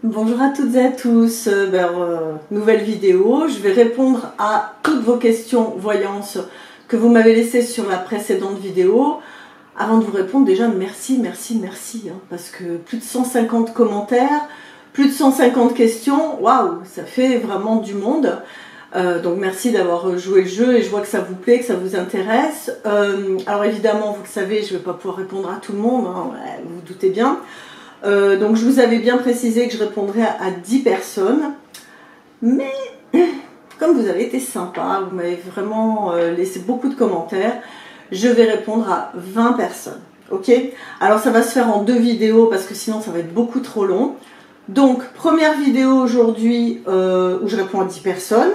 Bonjour à toutes et à tous, nouvelle vidéo, je vais répondre à toutes vos questions voyances que vous m'avez laissées sur la précédente vidéo. Avant de vous répondre, déjà merci, parce que plus de 150 commentaires, plus de 150 questions, waouh, ça fait vraiment du monde. Donc merci d'avoir joué le jeu et je vois que ça vous plaît, que ça vous intéresse. Alors évidemment, vous le savez, je ne vais pas pouvoir répondre à tout le monde, hein, vous vous doutez bien. Donc je vous avais bien précisé que je répondrais à 10 personnes, mais comme vous avez été sympa, vous m'avez vraiment laissé beaucoup de commentaires, je vais répondre à 20 personnes, ok? Alors ça va se faire en 2 vidéos parce que sinon ça va être beaucoup trop long. Donc première vidéo aujourd'hui où je réponds à 10 personnes,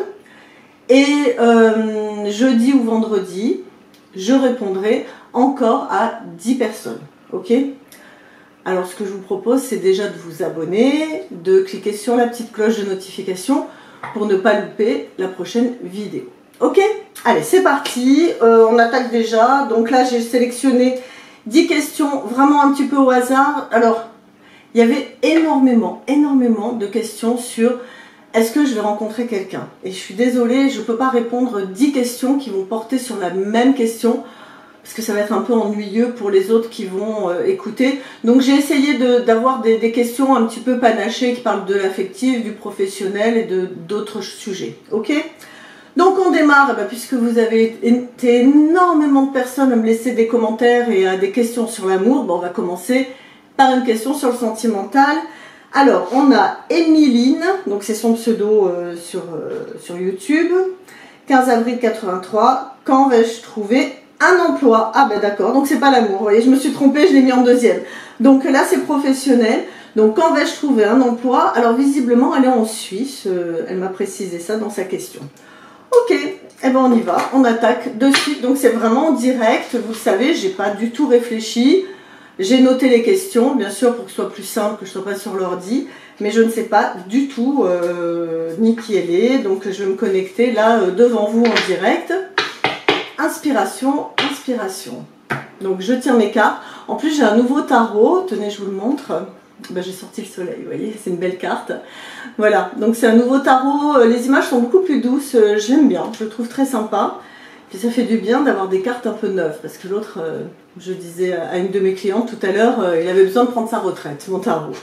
et jeudi ou vendredi, je répondrai encore à 10 personnes, ok? Alors ce que je vous propose, c'est déjà de vous abonner, de cliquer sur la petite cloche de notification pour ne pas louper la prochaine vidéo. Ok? Allez, c'est parti, on attaque déjà. Donc là, j'ai sélectionné 10 questions vraiment un petit peu au hasard. Alors, il y avait énormément de questions sur est-ce que je vais rencontrer quelqu'un? Et je suis désolée, je ne peux pas répondre 10 questions qui vont porter sur la même question, parce que ça va être un peu ennuyeux pour les autres qui vont écouter. Donc j'ai essayé d'avoir des questions un petit peu panachées qui parlent de l'affectif, du professionnel et d'autres sujets. Ok? Donc on démarre, puisque vous avez été énormément de personnes à me laisser des commentaires et à des questions sur l'amour, on va commencer par une question sur le sentimental. Alors on a Emiline, donc c'est son pseudo sur YouTube, 15 avril 83, quand vais-je trouver un emploi? Ah ben d'accord, donc c'est pas l'amour, vous voyez, je me suis trompée, je l'ai mis en deuxième. Donc là c'est professionnel, donc quand vais-je trouver un emploi? Alors visiblement elle est en Suisse, elle m'a précisé ça dans sa question. Ok, eh ben on y va, on attaque de suite, donc c'est vraiment en direct, vous le savez, j'ai pas du tout réfléchi, j'ai noté les questions, bien sûr pour que ce soit plus simple, que je ne sois pas sur l'ordi, mais je ne sais pas du tout ni qui elle est, donc je vais me connecter là devant vous en direct. Inspiration, inspiration. Donc je tire mes cartes. En plus j'ai un nouveau tarot. Tenez, je vous le montre. J'ai sorti le soleil, vous voyez, c'est une belle carte. Voilà, donc c'est un nouveau tarot. Les images sont beaucoup plus douces. J'aime bien, je le trouve très sympa. Puis ça fait du bien d'avoir des cartes un peu neuves. Parce que l'autre, je disais à une de mes clientes tout à l'heure, il avait besoin de prendre sa retraite, mon tarot.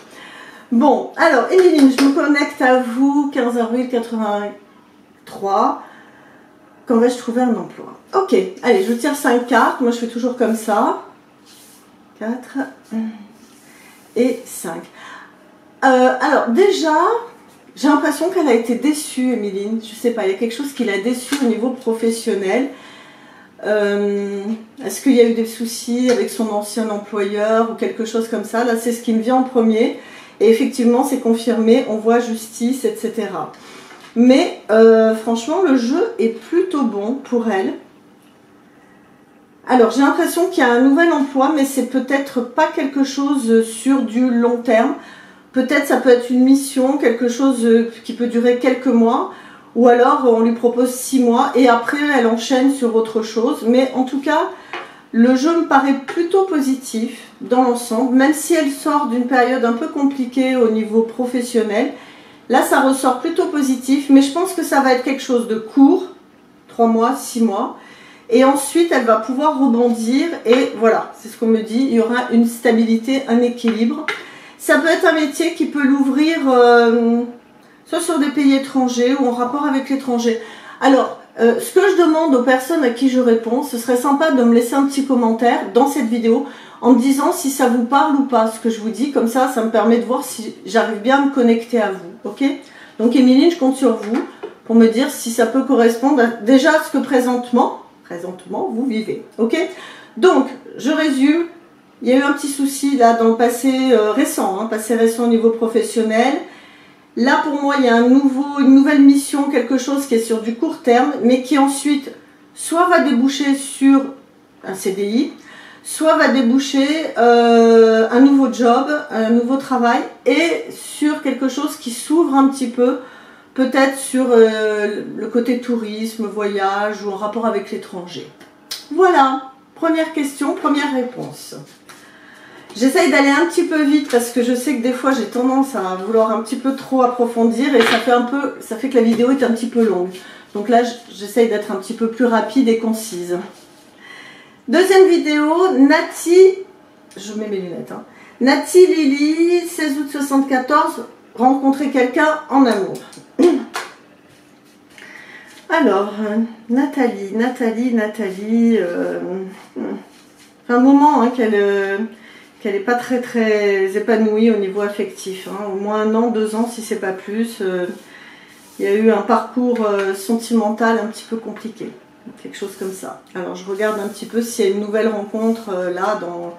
Bon, alors Emiline, je me connecte à vous, 15 avril 83. Quand vais-je trouver un emploi? Ok, allez, je tire 5 cartes. Moi, je fais toujours comme ça. 4 et 5. Alors, déjà, j'ai l'impression qu'elle a été déçue, Emiline. Je sais pas, il y a quelque chose qui l'a déçue au niveau professionnel. Est-ce qu'il y a eu des soucis avec son ancien employeur ou quelque chose comme ça? Là, c'est ce qui me vient en premier. Et effectivement, c'est confirmé. On voit justice, etc. Mais franchement, le jeu est plutôt bon pour elle. Alors, j'ai l'impression qu'il y a un nouvel emploi, mais c'est peut-être pas quelque chose sur du long terme. Peut-être ça peut être une mission, quelque chose qui peut durer quelques mois. Ou alors, on lui propose 6 mois et après, elle enchaîne sur autre chose. Mais en tout cas, le jeu me paraît plutôt positif dans l'ensemble. Même si elle sort d'une période un peu compliquée au niveau professionnel. Là, ça ressort plutôt positif, mais je pense que ça va être quelque chose de court, 3 mois, 6 mois. Et ensuite, elle va pouvoir rebondir et voilà, c'est ce qu'on me dit, il y aura une stabilité, un équilibre. Ça peut être un métier qui peut l'ouvrir soit sur des pays étrangers ou en rapport avec l'étranger. Alors, ce que je demande aux personnes à qui je réponds, ce serait sympa de me laisser un petit commentaire dans cette vidéo en me disant si ça vous parle ou pas, ce que je vous dis. Comme ça, ça me permet de voir si j'arrive bien à me connecter à vous. Ok? Donc, Emiline, je compte sur vous pour me dire si ça peut correspondre à déjà ce que présentement vous vivez. Ok? Donc, je résume. Il y a eu un petit souci là dans le passé récent, passé récent au niveau professionnel. Là, pour moi, il y a une nouvelle mission, quelque chose qui est sur du court terme, mais qui ensuite soit va déboucher sur un CDI, soit va déboucher un nouveau job, un nouveau travail, et sur quelque chose qui s'ouvre un petit peu, peut-être sur le côté tourisme, voyage ou en rapport avec l'étranger. Voilà, première question, première réponse. J'essaye d'aller un petit peu vite parce que je sais que des fois j'ai tendance à vouloir un petit peu trop approfondir et ça fait que la vidéo est un petit peu longue. Donc là, j'essaye d'être un petit peu plus rapide et concise. Deuxième vidéo, Nati, je mets mes lunettes, hein. Nati Lily, 16 août 74, rencontrer quelqu'un en amour. Alors, Nathalie, un moment hein, qu'elle n'est pas très épanouie au niveau affectif, hein. Au moins 1 an, 2 ans si c'est pas plus. Il y a eu un parcours sentimental un petit peu compliqué, quelque chose comme ça. Alors je regarde un petit peu s'il y a une nouvelle rencontre là. Vous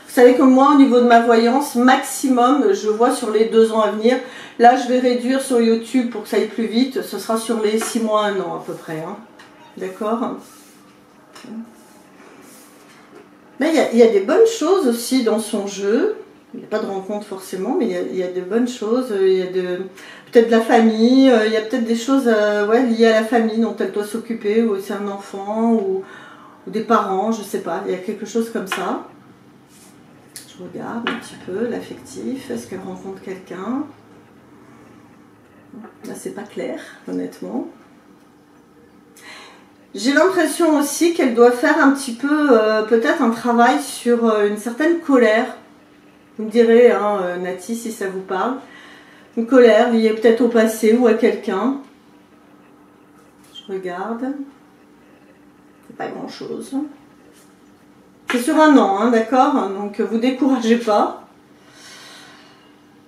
savez que moi au niveau de ma voyance, maximum je vois sur les 2 ans à venir. Là je vais réduire sur YouTube pour que ça aille plus vite, ce sera sur les 6 mois, 1 an à peu près, hein. D'accord. Mais il y a des bonnes choses aussi dans son jeu. Il n'y a pas de rencontre forcément, mais il y a de bonnes choses. Il y a peut-être de la famille, il y a peut-être des choses ouais, liées à la famille dont elle doit s'occuper, ou c'est un enfant, ou des parents, je sais pas. Il y a quelque chose comme ça. Je regarde un petit peu l'affectif. Est-ce qu'elle rencontre quelqu'un? Là, c'est pas clair, honnêtement. J'ai l'impression aussi qu'elle doit faire un petit peu, peut-être un travail sur une certaine colère. Vous me direz, hein, Nati, si ça vous parle. Une colère liée peut-être au passé ou à quelqu'un. Je regarde. C'est pas grand-chose. C'est sur 1 an, hein, d'accord? Donc, vous découragez pas.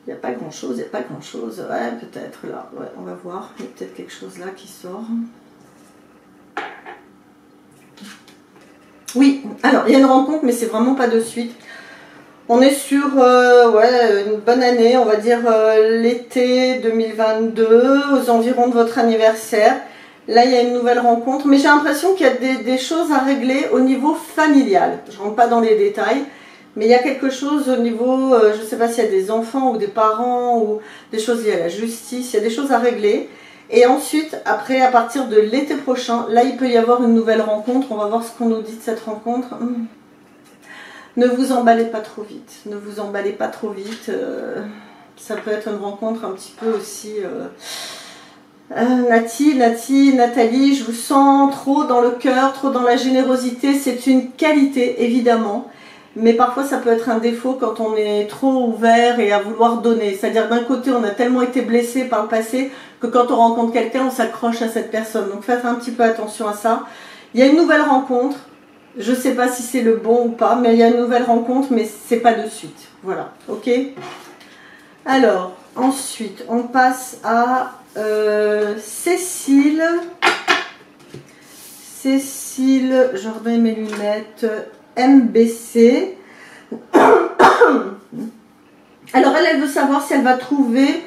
Il n'y a pas grand-chose, Ouais, peut-être là. Ouais, on va voir. Il y a peut-être quelque chose là qui sort. Oui, alors, il y a une rencontre, mais c'est vraiment pas de suite. On est sur ouais, une bonne année, on va dire l'été 2022, aux environs de votre anniversaire. Là, il y a une nouvelle rencontre, mais j'ai l'impression qu'il y a des choses à régler au niveau familial. Je ne rentre pas dans les détails, mais il y a quelque chose au niveau, je ne sais pas s'il y a des enfants ou des parents, ou des choses liées à la justice, il y a des choses à régler. Et ensuite, après, à partir de l'été prochain, là, il peut y avoir une nouvelle rencontre. On va voir ce qu'on nous dit de cette rencontre. Ne vous emballez pas trop vite, ne vous emballez pas trop vite, ça peut être une rencontre un petit peu aussi... Nathalie, je vous sens trop dans le cœur, trop dans la générosité, c'est une qualité évidemment, mais parfois ça peut être un défaut quand on est trop ouvert et à vouloir donner, c'est-à-dire d'un côté on a tellement été blessé par le passé que quand on rencontre quelqu'un on s'accroche à cette personne, donc faites un petit peu attention à ça. Il y a une nouvelle rencontre. Je ne sais pas si c'est le bon ou pas, mais il y a une nouvelle rencontre, mais c'est pas de suite. Voilà, ok? Alors, ensuite, on passe à Cécile. Cécile, je remets mes lunettes, MBC. Alors, elle veut savoir si elle va trouver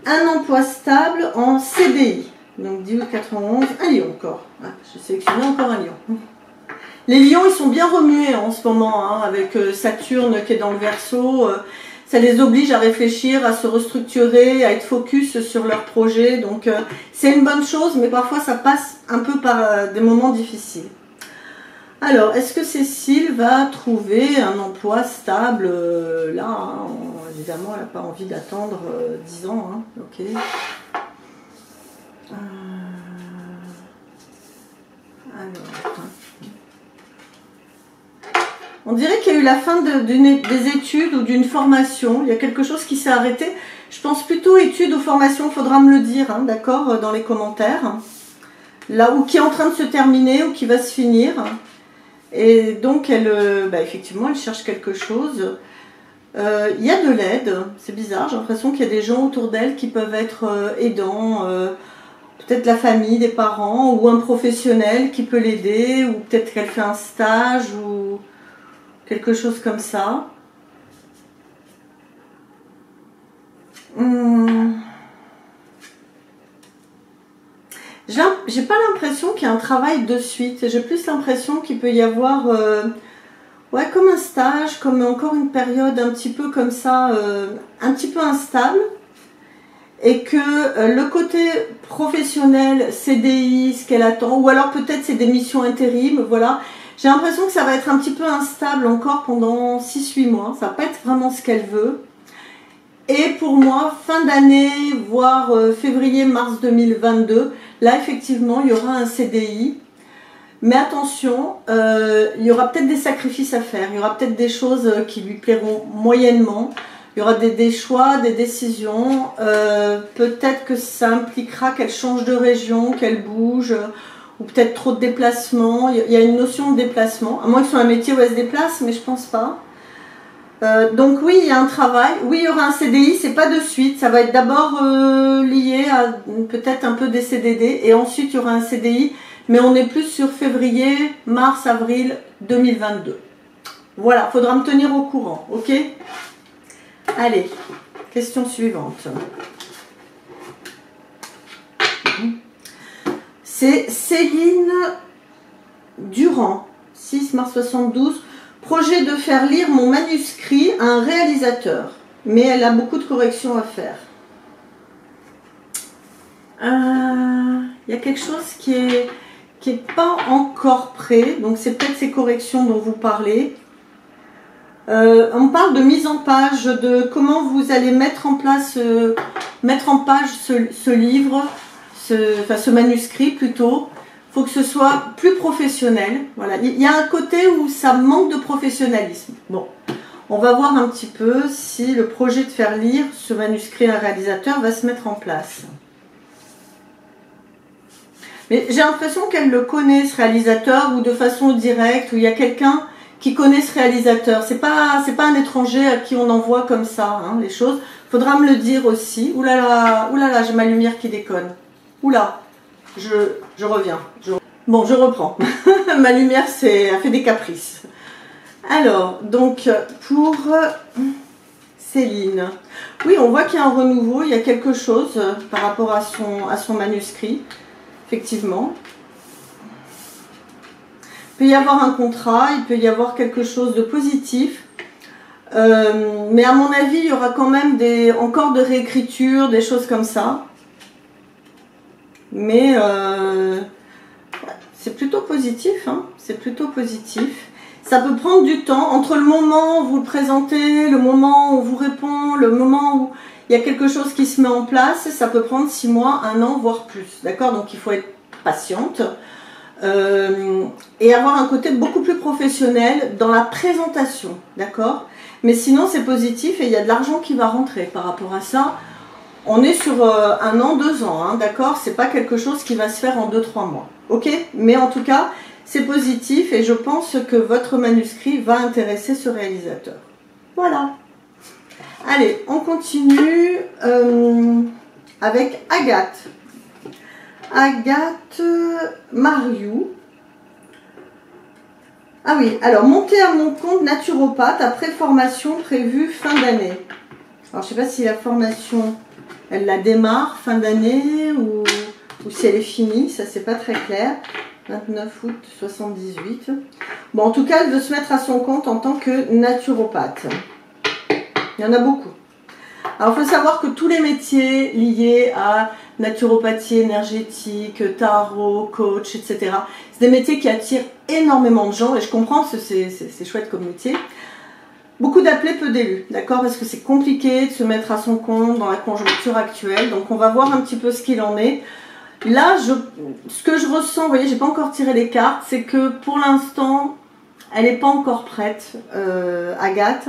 un emploi stable en CDI. Donc, 1891, un lion encore. Ah, j'ai sélectionné encore un lion. Les lions, ils sont bien remués en ce moment, hein, avec Saturne qui est dans le Verseau. Ça les oblige à réfléchir, à se restructurer, à être focus sur leurs projets. Donc, c'est une bonne chose, mais parfois, ça passe un peu par des moments difficiles. Alors, est-ce que Cécile va trouver un emploi stable là, hein, évidemment, elle n'a pas envie d'attendre 10 ans. Hein, ok. Alors, on dirait qu'il y a eu la fin des études ou d'une formation. Il y a quelque chose qui s'est arrêté. Je pense plutôt études ou formation. Il faudra me le dire, hein, d'accord, dans les commentaires. Là, ou qui est en train de se terminer ou qui va se finir. Et donc, effectivement, elle cherche quelque chose. Il y a de l'aide. C'est bizarre. J'ai l'impression qu'il y a des gens autour d'elle qui peuvent être aidants. Peut-être la famille, des parents ou un professionnel qui peut l'aider. Ou peut-être qu'elle fait un stage ou... quelque chose comme ça. J'ai pas l'impression qu'il y a un travail de suite. J'ai plus l'impression qu'il peut y avoir ouais, comme un stage, comme encore une période un petit peu comme ça, un petit peu instable. Et que le côté professionnel, CDI, ce qu'elle attend, ou alors peut-être c'est des missions intérim, voilà. J'ai l'impression que ça va être un petit peu instable encore pendant 6-8 mois. Ça va pas être vraiment ce qu'elle veut. Et pour moi, fin d'année, voire février-mars 2022, là effectivement, il y aura un CDI. Mais attention, il y aura peut-être des sacrifices à faire. Il y aura peut-être des choses qui lui plairont moyennement. Il y aura des choix, des décisions. Peut-être que ça impliquera qu'elle change de région, qu'elle bouge, ou peut-être trop de déplacements. Il y a une notion de déplacement. À moins que ce soit un métier où elle se déplace, mais je pense pas. Donc oui, il y a un travail. Oui, il y aura un CDI, c'est pas de suite. Ça va être d'abord lié à peut-être un peu des CDD. Et ensuite, il y aura un CDI. Mais on est plus sur février, mars, avril 2022. Voilà, faudra me tenir au courant, ok? Allez, question suivante. C'est Céline Durand, 6 mars 72. Projet de faire lire mon manuscrit à un réalisateur, mais elle a beaucoup de corrections à faire. Il y a quelque chose qui est pas encore prêt, donc c'est peut-être ces corrections dont vous parlez. On parle de mise en page, de comment vous allez mettre en place, mettre en page ce livre, ce manuscrit plutôt. Il faut que ce soit plus professionnel. Voilà. Il y a un côté où ça manque de professionnalisme. Bon, on va voir un petit peu si le projet de faire lire ce manuscrit à un réalisateur va se mettre en place. Mais j'ai l'impression qu'elle le connaît, ce réalisateur, ou de façon directe, ou il y a quelqu'un qui connaît ce réalisateur. C'est pas un étranger à qui on envoie comme ça, hein, les choses. Faudra me le dire aussi. Ouh là là, j'ai ma lumière qui déconne. Oula, je reviens. Bon, je reprends. Ma lumière a fait des caprices. Alors, donc, pour Céline. Oui, on voit qu'il y a un renouveau, il y a quelque chose par rapport à son manuscrit. Effectivement. Il peut y avoir un contrat, il peut y avoir quelque chose de positif. Mais à mon avis, il y aura quand même encore de réécriture, des choses comme ça. Mais c'est plutôt positif, hein, c'est plutôt positif. Ça peut prendre du temps, entre le moment où vous le présentez, le moment où on vous répond, le moment où il y a quelque chose qui se met en place, ça peut prendre 6 mois, 1 an, voire plus. D'accord? Donc il faut être patiente et avoir un côté beaucoup plus professionnel dans la présentation. D'accord? Mais sinon c'est positif et il y a de l'argent qui va rentrer par rapport à ça. On est sur 1 an, 2 ans, hein, d'accord? C'est pas quelque chose qui va se faire en 2-3 mois. Ok? Mais en tout cas, c'est positif et je pense que votre manuscrit va intéresser ce réalisateur. Voilà. Allez, on continue avec Agathe. Agathe Mariou. Ah oui, alors monter à mon compte naturopathe après formation prévue fin d'année. Alors je ne sais pas si la formation, elle la démarre fin d'année ou si elle est finie, ça c'est pas très clair. 29 août 78. Bon, en tout cas, elle veut se mettre à son compte en tant que naturopathe. Il y en a beaucoup. Alors, il faut savoir que tous les métiers liés à naturopathie énergétique, tarot, coach, etc., c'est des métiers qui attirent énormément de gens et je comprends que c'est chouette comme métier. Beaucoup d'appelés, peu d'élus, d'accord? Parce que c'est compliqué de se mettre à son compte dans la conjoncture actuelle. Donc, on va voir un petit peu ce qu'il en est. Là, ce que je ressens, vous voyez, j'ai pas encore tiré les cartes, c'est que pour l'instant, elle n'est pas encore prête, Agathe,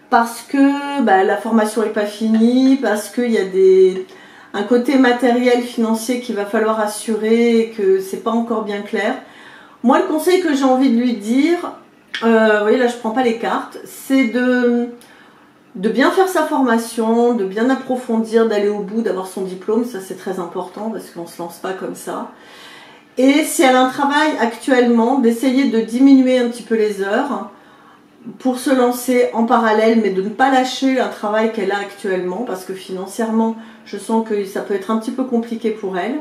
parce que la formation n'est pas finie, parce qu'il y a un côté matériel, financier qu'il va falloir assurer et que c'est pas encore bien clair. Moi, le conseil que j'ai envie de lui dire, vous voyez, là, je prends pas les cartes, c'est de bien faire sa formation, de bien approfondir, d'aller au bout, d'avoir son diplôme, ça c'est très important parce qu'on ne se lance pas comme ça. Et si elle a un travail actuellement, d'essayer de diminuer un petit peu les heures pour se lancer en parallèle, mais de ne pas lâcher un travail qu'elle a actuellement parce que financièrement, je sens que ça peut être un petit peu compliqué pour elle.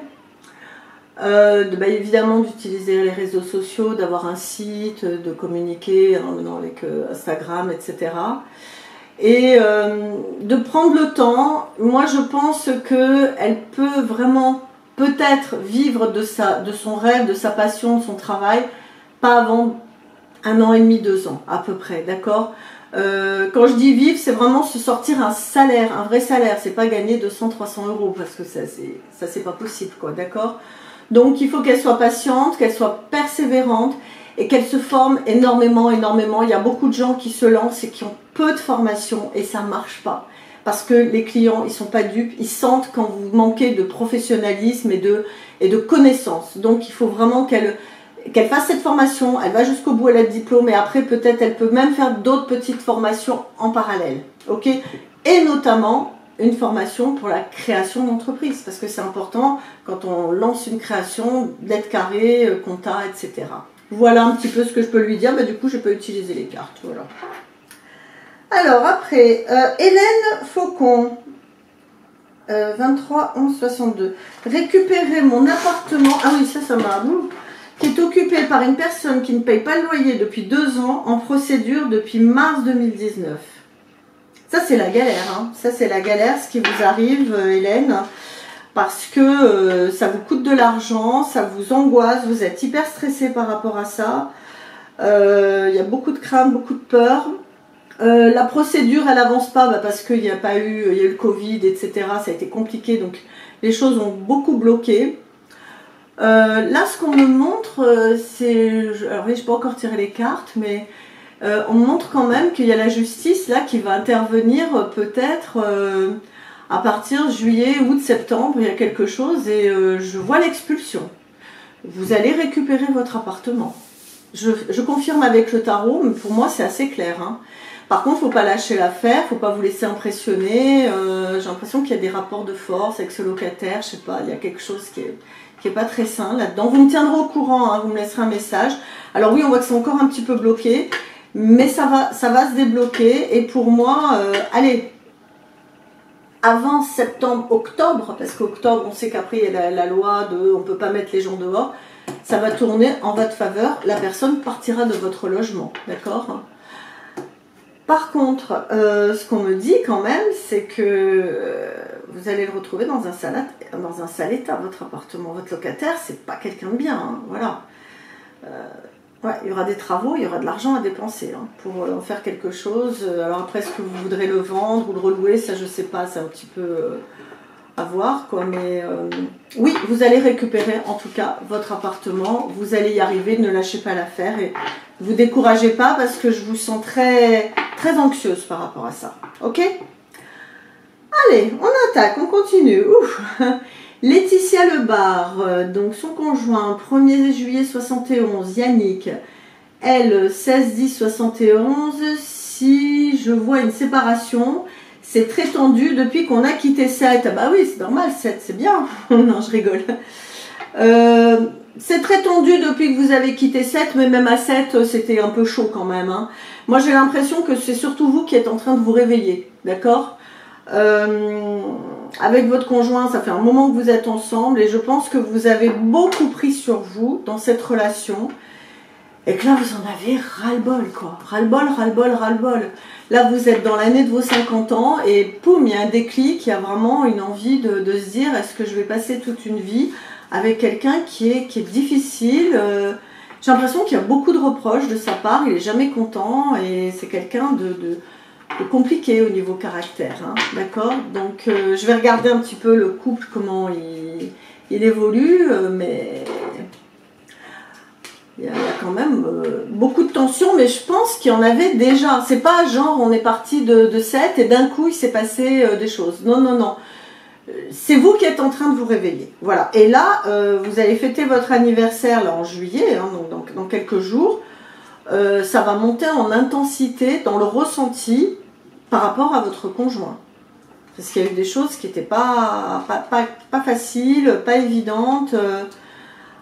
Évidemment d'utiliser les réseaux sociaux, d'avoir un site, de communiquer avec Instagram, etc. Et de prendre le temps. Moi je pense qu'elle peut vraiment peut-être vivre de son rêve, de sa passion, de son travail, pas avant 1 an et demi, 2 ans à peu près, d'accord. Quand je dis vivre, c'est vraiment se sortir un salaire, un vrai salaire. C'est pas gagner 200, 300 euros parce que ça c'est pas possible, quoi, d'accord. Donc il faut qu'elle soit patiente, qu'elle soit persévérante et qu'elle se forme énormément, énormément. Il y a beaucoup de gens qui se lancent et qui ont peu de formation et ça marche pas. Parce que les clients, ils sont pas dupes, ils sentent quand vous manquez de professionnalisme et de connaissances. Donc il faut vraiment qu'elle fasse cette formation, elle va jusqu'au bout, elle a le diplôme et après peut-être elle peut même faire d'autres petites formations en parallèle, ok. Et notamment une formation pour la création d'entreprise parce que c'est important quand on lance une création d'être carré, compta, etc. Voilà un petit peu ce que je peux lui dire, mais du coup je peux utiliser les cartes, voilà. Alors après, Hélène Faucon, 23 11 62, récupérer mon appartement, ah oui ça m'a... qui est occupé par une personne qui ne paye pas le loyer depuis 2 ans, en procédure depuis mars 2019. Ça, c'est la galère. Hein. Ça, c'est la galère, ce qui vous arrive, Hélène, parce que ça vous coûte de l'argent, ça vous angoisse, vous êtes hyper stressé par rapport à ça. Il y a beaucoup de crainte, beaucoup de peur. La procédure, elle n'avance pas parce qu'il n'y a pas eu, il y a eu le Covid, etc. Ça a été compliqué, donc les choses ont beaucoup bloqué. Là, ce qu'on me montre, c'est... Alors oui, je peux encore tirer les cartes, mais on me montre quand même qu'il y a la justice là qui va intervenir peut-être à partir de juillet, août, septembre, il y a quelque chose et je vois l'expulsion. Vous allez récupérer votre appartement. Je confirme avec le tarot, mais pour moi c'est assez clair. Hein. Par contre, il ne faut pas lâcher l'affaire, il ne faut pas vous laisser impressionner. J'ai l'impression qu'il y a des rapports de force avec ce locataire, je sais pas, il y a quelque chose qui est pas très sain là-dedans. Vous me tiendrez au courant, hein, vous me laisserez un message. Alors oui, on voit que c'est encore un petit peu bloqué, mais ça va se débloquer. Et pour moi, allez, avant septembre, octobre, parce qu'octobre, on sait qu'après il y a la loi de on ne peut pas mettre les gens dehors, ça va tourner en votre faveur. La personne partira de votre logement, d'accord ? Par contre, ce qu'on me dit quand même, c'est que vous allez le retrouver dans un sale état, votre appartement. Votre locataire, c'est pas quelqu'un de bien, hein, voilà. Ouais, il y aura des travaux, il y aura de l'argent à dépenser hein, pour en faire quelque chose. Alors après, est-ce que vous voudrez le vendre ou le relouer, ça je sais pas, c'est un petit peu à voir, quoi. Mais oui, vous allez récupérer en tout cas votre appartement, vous allez y arriver, ne lâchez pas l'affaire et ne vous découragez pas parce que je vous sens très, très anxieuse par rapport à ça, ok ? Allez, on attaque, on continue. Ouf. Laetitia Lebar, donc son conjoint, 1er juillet 71, Yannick, elle, 16-10-71, si je vois une séparation, c'est très tendu depuis qu'on a quitté 7. Ah bah oui, c'est normal, 7, c'est bien. Non, je rigole. C'est très tendu depuis que vous avez quitté 7, mais même à 7, c'était un peu chaud quand même. Hein. Moi, j'ai l'impression que c'est surtout vous qui êtes en train de vous réveiller, d'accord ? Avec votre conjoint, ça fait un moment que vous êtes ensemble et je pense que vous avez beaucoup pris sur vous dans cette relation et que là vous en avez ras-le-bol quoi, ras-le-bol, ras-le-bol, ras-le-bol. Là vous êtes dans l'année de vos 50 ans et poum, il y a un déclic, il y a vraiment une envie de se dire est-ce que je vais passer toute une vie avec quelqu'un qui est difficile. J'ai l'impression qu'il y a beaucoup de reproches de sa part, il est jamais content et c'est quelqu'un de compliqué au niveau caractère, hein, d'accord. Donc je vais regarder un petit peu le couple, comment il évolue, mais il y a quand même beaucoup de tensions, mais je pense qu'il y en avait déjà. C'est pas genre on est parti de 7 et d'un coup il s'est passé des choses. Non, non, non. C'est vous qui êtes en train de vous réveiller. Voilà. Et là, vous allez fêter votre anniversaire là, en juillet, hein, donc dans quelques jours. Ça va monter en intensité dans le ressenti par rapport à votre conjoint. Parce qu'il y a eu des choses qui n'étaient pas faciles, pas évidentes.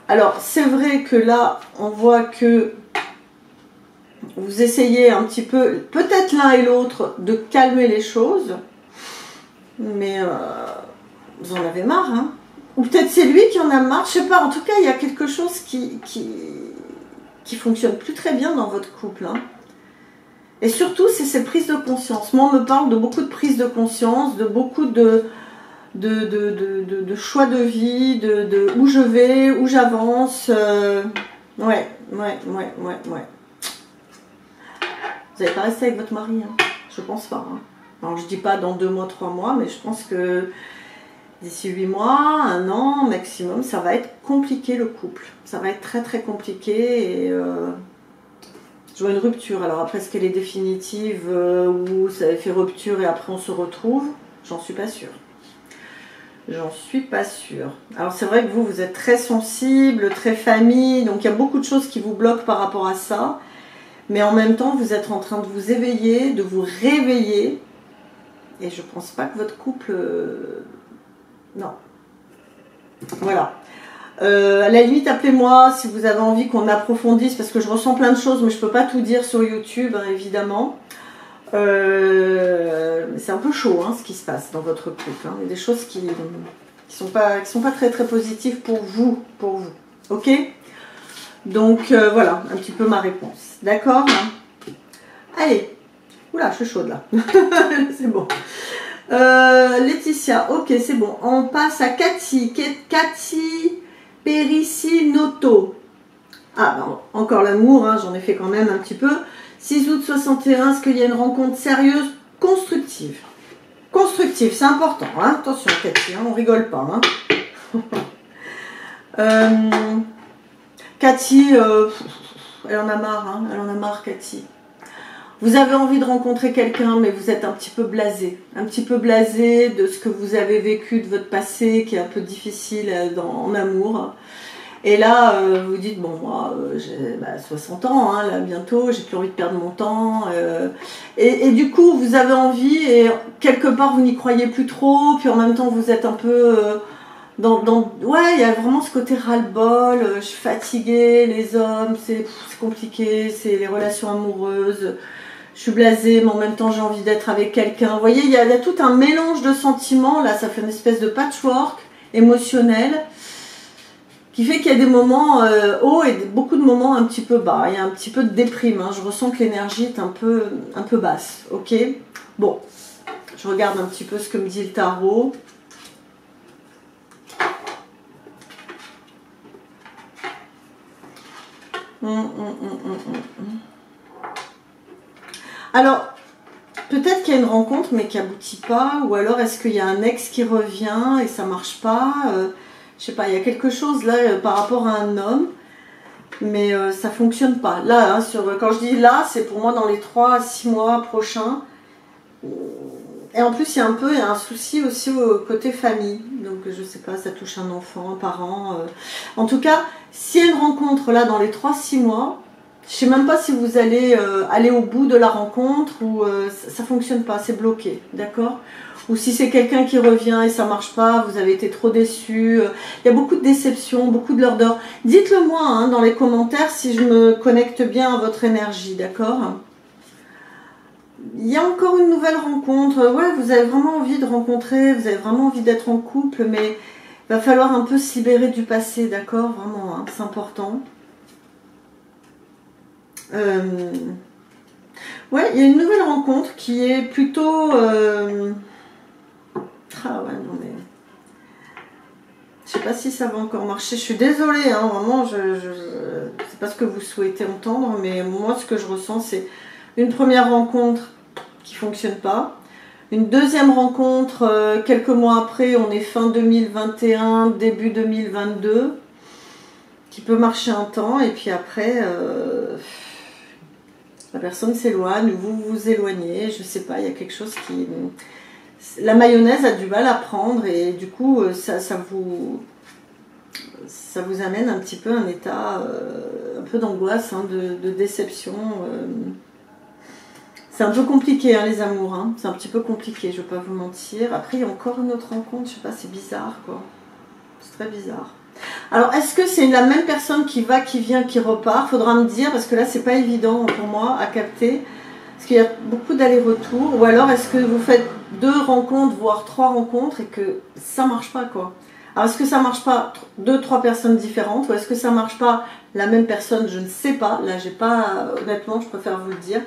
Alors, c'est vrai que là, on voit que vous essayez un petit peu, peut-être l'un et l'autre, de calmer les choses. Mais vous en avez marre, hein. Ou peut-être c'est lui qui en a marre, je sais pas. En tout cas, il y a quelque chose qui fonctionne plus très bien dans votre couple, hein. Et surtout, c'est cette prise de conscience. Moi, on me parle de beaucoup de prise de conscience, de beaucoup de choix de vie, de où je vais, où j'avance. Ouais. Vous n'allez pas rester avec votre mari, hein. Je pense pas. Hein. Alors, je dis pas dans 2 mois, 3 mois, mais je pense que d'ici 8 mois, 1 an maximum, ça va être compliqué le couple. Ça va être très très compliqué et je vois une rupture. Alors après, est-ce qu'elle est définitive ou ça a fait rupture et après on se retrouve? J'en suis pas sûre. J'en suis pas sûre. Alors c'est vrai que vous êtes très sensible, très famille, donc il y a beaucoup de choses qui vous bloquent par rapport à ça. Mais en même temps, vous êtes en train de vous éveiller, de vous réveiller. Et je pense pas que votre couple... Non. Voilà. À la limite, appelez-moi si vous avez envie qu'on approfondisse, parce que je ressens plein de choses, mais je peux pas tout dire sur YouTube, hein, évidemment. C'est un peu chaud, hein, ce qui se passe dans votre couple. Hein. Il y a des choses qui sont pas très très positives pour vous. Ok? Donc voilà, un petit peu ma réponse. D'accord? Allez. Oula, je suis chaude là. C'est bon. Laetitia, ok, c'est bon. On passe à Cathy. Cathy Pericinoto. Ah, ben, encore l'amour, hein, j'en ai fait quand même un petit peu. 6 août 61, est-ce qu'il y a une rencontre sérieuse, constructive? Constructive, c'est important. Hein, attention, Cathy, hein, on rigole pas. Hein. Cathy, elle en a marre. Hein, elle en a marre, Cathy. Vous avez envie de rencontrer quelqu'un, mais vous êtes un petit peu blasé. Un petit peu blasé de ce que vous avez vécu de votre passé, qui est un peu difficile en amour. Et là, vous dites, bon, moi, j'ai 60 ans, hein, là, bientôt, j'ai plus envie de perdre mon temps. Et du coup, vous avez envie, et quelque part, vous n'y croyez plus trop, puis en même temps, vous êtes un peu... ouais, il y a vraiment ce côté ras-le-bol, je suis fatiguée, les hommes, c'est compliqué, c'est les relations amoureuses... Je suis blasée, mais en même temps j'ai envie d'être avec quelqu'un. Vous voyez, il y a tout un mélange de sentiments. Là, ça fait une espèce de patchwork émotionnel qui fait qu'il y a des moments hauts et beaucoup de moments un petit peu bas. Il y a un petit peu de déprime. Hein. Je ressens que l'énergie est un peu basse. Ok? Bon, je regarde un petit peu ce que me dit le tarot. Alors, peut-être qu'il y a une rencontre mais qui n'aboutit pas, ou alors est-ce qu'il y a un ex qui revient et ça marche pas, je sais pas, il y a quelque chose là par rapport à un homme, mais ça fonctionne pas. Là, hein, quand je dis là, c'est pour moi dans les 3 à 6 mois prochains. Et en plus, il y a un souci aussi au côté famille, donc je sais pas, ça touche un enfant, un parent. En tout cas, s'il y a une rencontre là dans les 3-6 mois, je sais même pas si vous allez aller au bout de la rencontre ou ça fonctionne pas, c'est bloqué, d'accord? Ou si c'est quelqu'un qui revient et ça marche pas, vous avez été trop déçu. Il y a beaucoup de déceptions, beaucoup de lourdeur. Dites-le moi hein, dans les commentaires si je me connecte bien à votre énergie, d'accord? Il y a encore une nouvelle rencontre. Ouais, vous avez vraiment envie de rencontrer, vous avez vraiment envie d'être en couple, mais il va falloir un peu se libérer du passé, d'accord? Vraiment, hein, c'est important. Ouais, il y a une nouvelle rencontre qui est plutôt... Ah ouais, non mais... Je sais pas si ça va encore marcher. Je suis désolée, hein, vraiment, c'est pas ce que vous souhaitez entendre, mais moi, ce que je ressens, c'est une première rencontre qui fonctionne pas. Une deuxième rencontre, quelques mois après, on est fin 2021, début 2022, qui peut marcher un temps, et puis après... la personne s'éloigne, vous vous éloignez, je sais pas, il y a quelque chose qui... La mayonnaise a du mal à prendre et du coup, ça vous amène un petit peu un état un peu d'angoisse, hein, de déception. C'est un peu compliqué, hein, les amours, hein. C'est un petit peu compliqué, je vais pas vous mentir. Après, il y a encore une autre rencontre, je sais pas, c'est bizarre, quoi. C'est très bizarre. Alors, est-ce que c'est la même personne qui va, qui vient, qui repart? Faudra me dire, parce que là, c'est pas évident pour moi à capter. Parce qu'il y a beaucoup d'allers-retours. Ou alors, est-ce que vous faites 2 rencontres, voire 3 rencontres, et que ça marche pas, quoi? Alors, est-ce que ça marche pas 2-3 personnes différentes? Ou est-ce que ça marche pas la même personne? Je ne sais pas. Là, j'ai pas... Honnêtement, je préfère vous le dire.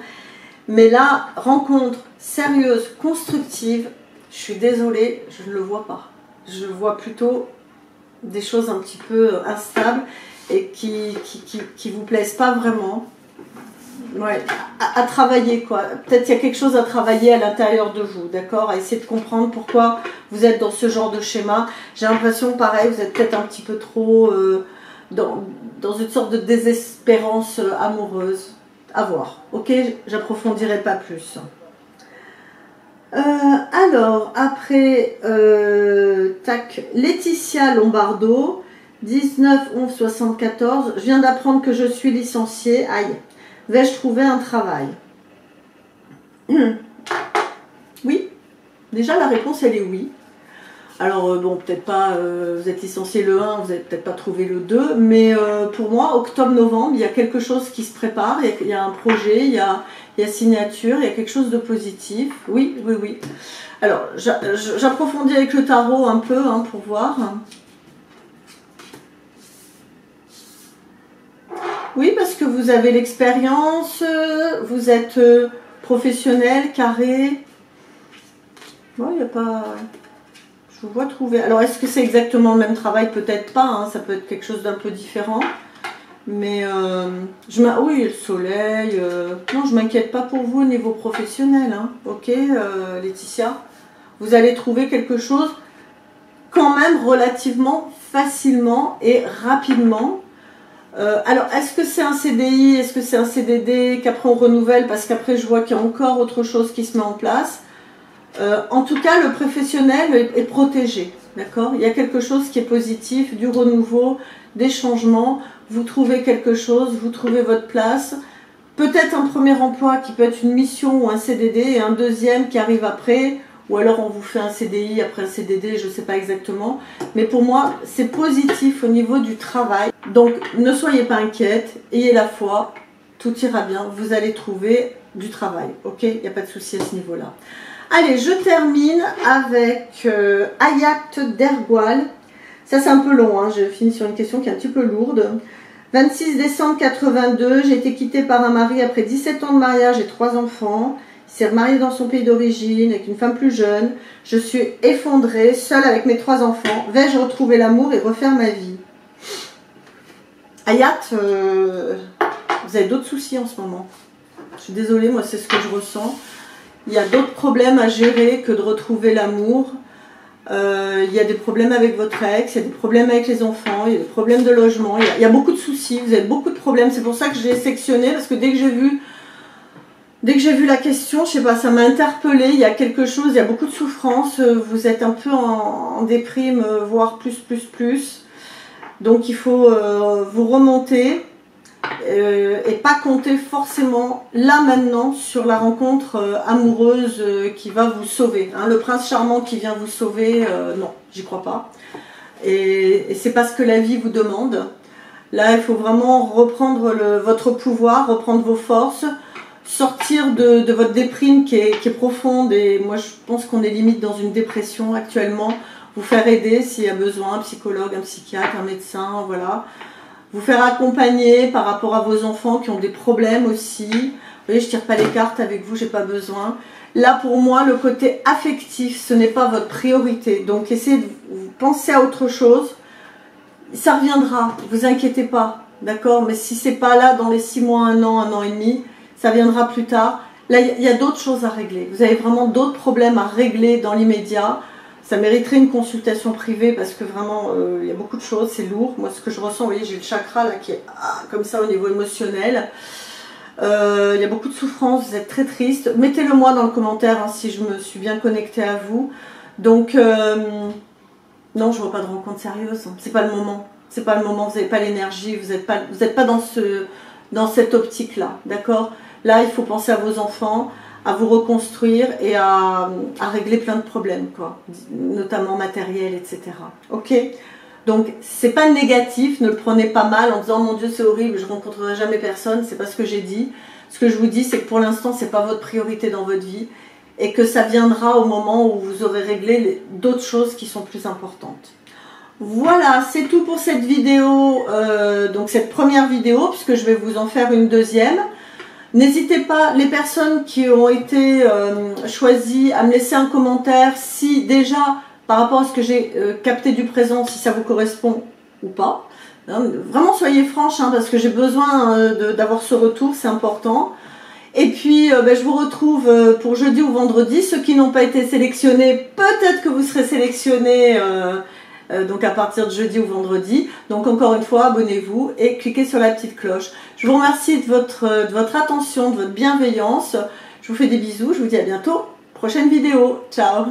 Mais là, rencontre sérieuse, constructive, je suis désolée, je ne le vois pas. Je vois plutôt... des choses un petit peu instables et qui vous plaisent pas vraiment. Ouais, à travailler quoi. Peut-être qu'il y a quelque chose à travailler à l'intérieur de vous, d'accord? À essayer de comprendre pourquoi vous êtes dans ce genre de schéma. J'ai l'impression, pareil, vous êtes peut-être un petit peu trop dans une sorte de désespérance amoureuse. À voir, ok? J'approfondirai pas plus. Alors, après, tac, Laetitia Lombardo, 19 11 74. Je viens d'apprendre que je suis licenciée. Aïe. Vais-je trouver un travail? Oui. Déjà, la réponse, elle est oui. Alors, bon, peut-être pas, vous êtes licencié le 1, vous n'avez peut-être pas trouvé le 2, mais pour moi, octobre-novembre, il y a quelque chose qui se prépare, il y a un projet, il y a signature, il y a quelque chose de positif. Oui, oui, oui. Alors, j'approfondis avec le tarot un peu hein, pour voir. Oui, parce que vous avez l'expérience, vous êtes professionnel, carré. Bon, il n'y a pas... Je vous vois trouver. Alors, est-ce que c'est exactement le même travail? Peut-être pas, hein, ça peut être quelque chose d'un peu différent. Mais, oui, le soleil. Non, je m'inquiète pas pour vous au niveau professionnel. Hein. Ok, Laetitia. Vous allez trouver quelque chose quand même relativement facilement et rapidement. Alors, est-ce que c'est un CDI? Est-ce que c'est un CDD qu'après on renouvelle? Parce qu'après, je vois qu'il y a encore autre chose qui se met en place. En tout cas, le professionnel est protégé, d'accord? Il y a quelque chose qui est positif, du renouveau, des changements. Vous trouvez quelque chose, vous trouvez votre place. Peut-être un premier emploi qui peut être une mission ou un CDD et un deuxième qui arrive après. Ou alors on vous fait un CDI après un CDD, je ne sais pas exactement. Mais pour moi, c'est positif au niveau du travail. Donc, ne soyez pas inquiète, ayez la foi, tout ira bien. Vous allez trouver du travail, ok? Il n'y a pas de souci à ce niveau-là. Allez, je termine avec Ayat Dergwal. Ça, c'est un peu long, hein. Je finis sur une question qui est un petit peu lourde. 26 décembre 82, j'ai été quittée par un mari après 17 ans de mariage et 3 enfants. Il s'est remarié dans son pays d'origine avec une femme plus jeune. Je suis effondrée, seule avec mes 3 enfants. Vais-je retrouver l'amour et refaire ma vie? Ayat, vous avez d'autres soucis en ce moment. Je suis désolée, moi c'est ce que je ressens. Il y a d'autres problèmes à gérer que de retrouver l'amour. Il y a des problèmes avec votre ex, il y a des problèmes avec les enfants, il y a des problèmes de logement. Il y a beaucoup de soucis, vous avez beaucoup de problèmes. C'est pour ça que je l'ai sectionné, parce que dès que j'ai vu la question, je sais pas, ça m'a interpellée. Il y a quelque chose, il y a beaucoup de souffrance. Vous êtes un peu en déprime, voire plus. Donc il faut vous remonter. Et pas compter forcément là maintenant sur la rencontre amoureuse qui va vous sauver. Hein, le prince charmant qui vient vous sauver, non, j'y crois pas. Et c'est pas ce que la vie vous demande. Là, il faut vraiment reprendre votre pouvoir, reprendre vos forces, sortir de votre déprime qui est profonde. Et moi, je pense qu'on est limite dans une dépression actuellement. Vous faire aider s'il y a besoin, un psychologue, un psychiatre, un médecin, voilà. Vous faire accompagner par rapport à vos enfants qui ont des problèmes aussi. Vous voyez, je ne tire pas les cartes avec vous, j'ai pas besoin. Là, pour moi, le côté affectif, ce n'est pas votre priorité. Donc, essayez de penser à autre chose. Ça reviendra, vous inquiétez pas, d'accord? Mais si c'est pas là dans les 6 mois, 1 an et demi, ça viendra plus tard. Là, il y a d'autres choses à régler. Vous avez vraiment d'autres problèmes à régler dans l'immédiat. Ça mériterait une consultation privée parce que vraiment, il y a beaucoup de choses, c'est lourd. Moi, ce que je ressens, vous voyez, j'ai le chakra là qui est comme ça au niveau émotionnel. Il y a beaucoup de souffrance, vous êtes très triste. Mettez-le moi dans le commentaire hein, si je me suis bien connectée à vous. Donc, non, je ne vois pas de rencontre sérieuse. Hein. C'est pas le moment. C'est pas le moment, vous n'avez pas l'énergie, vous n'êtes pas dans cette optique-là, d'accord? Là, il faut penser à vos enfants, à vous reconstruire et à régler plein de problèmes, quoi, notamment matériels, etc. Ok? Donc, c'est pas négatif, ne le prenez pas mal en disant mon Dieu, c'est horrible, je rencontrerai jamais personne, c'est pas ce que j'ai dit. Ce que je vous dis, c'est que pour l'instant, c'est pas votre priorité dans votre vie et que ça viendra au moment où vous aurez réglé d'autres choses qui sont plus importantes. Voilà, c'est tout pour cette vidéo, donc cette première vidéo, puisque je vais vous en faire une deuxième. N'hésitez pas, les personnes qui ont été choisies, à me laisser un commentaire si déjà, par rapport à ce que j'ai capté du présent, si ça vous correspond ou pas. Hein, vraiment, soyez franches, hein, parce que j'ai besoin d'avoir ce retour, c'est important. Et puis, je vous retrouve pour jeudi ou vendredi. Ceux qui n'ont pas été sélectionnés, peut-être que vous serez sélectionnés donc à partir de jeudi ou vendredi. Donc encore une fois, abonnez-vous et cliquez sur la petite cloche. Je vous remercie de votre attention, de votre bienveillance. Je vous fais des bisous, je vous dis à bientôt. Prochaine vidéo. Ciao!